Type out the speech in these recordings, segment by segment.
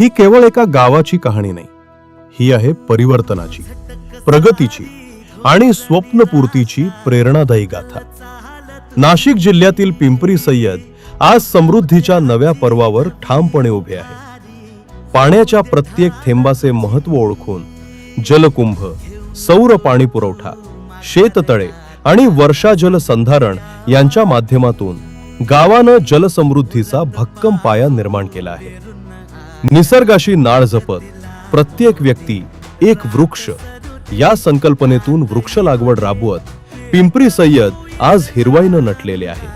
ही केवळ एका गावाची कहाणी नाही, ही आहे परिवर्तनाची, प्रगतीची आणि स्वप्नपूर्तीची प्रेरणादायी गाथा. नाशिक जिल्ह्यातील पिंपरी सय्यद आज समृद्धीच्या नव्या पर्वावर ठामपणे उभे आहे. पाण्याच्या प्रत्येक थेंबाचे महत्त्व ओळखून जलकुंभ, सौर पाणी पुरवठा, शेततळे आणि वर्षा जल संधारण यांच्या माध्यमातून गावानं जलसमृद्धीचा भक्कम पाया निर्माण केला आहे. निसर्गाशी नाळ जपत प्रत्येक व्यक्ती एक वृक्ष या संकल्पनेतून वृक्ष लागवड राबवत पिंपरी सय्यद आज हिरवाईनं नटलेले आहे.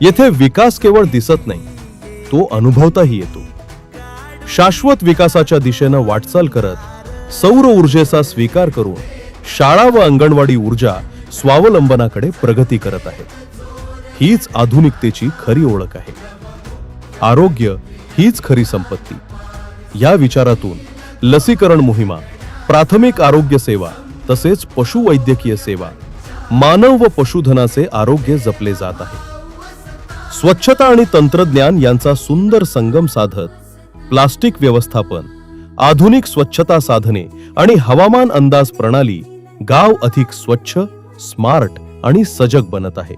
येथे विकास केवळ दिसत नाही, तो अनुभवताही येतो. शाश्वत विकासाच्या दिशेनं वाटचाल करत सौर ऊर्जेचा स्वीकार करून शाळा व अंगणवाडी ऊर्जा स्वावलंबनाकडे प्रगती करत आहेत. हीच आधुनिकतेची खरी ओळख आहे. आरोग्य हीच खरी संपत्ती. या विचारातून लसीकरण मोहिमा, प्राथमिक आरोग्य सेवा तसेच पशुवैद्यकीय सेवा, मानव व पशुधनाचे आरोग्य जपले जात आहे. स्वच्छता आणि तंत्रज्ञान यांचा सुंदर संगम साधत प्लास्टिक व्यवस्थापन, आधुनिक स्वच्छता साधने आणि हवामान अंदाज प्रणाली गाव अधिक स्वच्छ, स्मार्ट आणि सजग बनत आहे.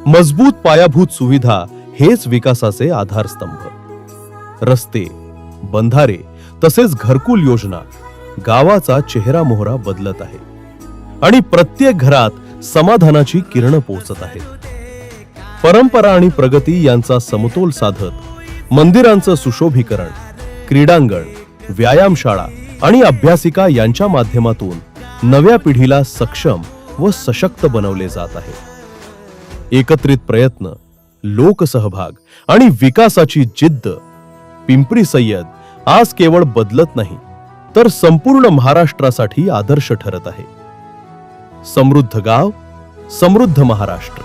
मजबूत पायाभूत सुविधा हेच विकासाचे आधारस्तंभ. रस्ते, बंधारे तसेच घरकुल योजना गावाचा चेहरा मोहरा बदलत आहे आणि प्रत्येक घरात समाधानाची किरणं पोहोचत आहेत. परंपरा आणि प्रगती यांचा समतोल साधत मंदिरांचं सुशोभीकरण, क्रीडांगण, व्यायामशाळा आणि अभ्यासिका यांच्या माध्यमातून नव्या पिढीला सक्षम व सशक्त बनवले जात आहे. एकत्रित प्रयत्न, लोकसहभाग आणि विकासाची जिद्द पिंपरी सय्यद आज केवळ बदलत नाही, तर संपूर्ण महाराष्ट्रासाठी आदर्श ठरत आहे. समृद्ध गाव, समृद्ध महाराष्ट्र.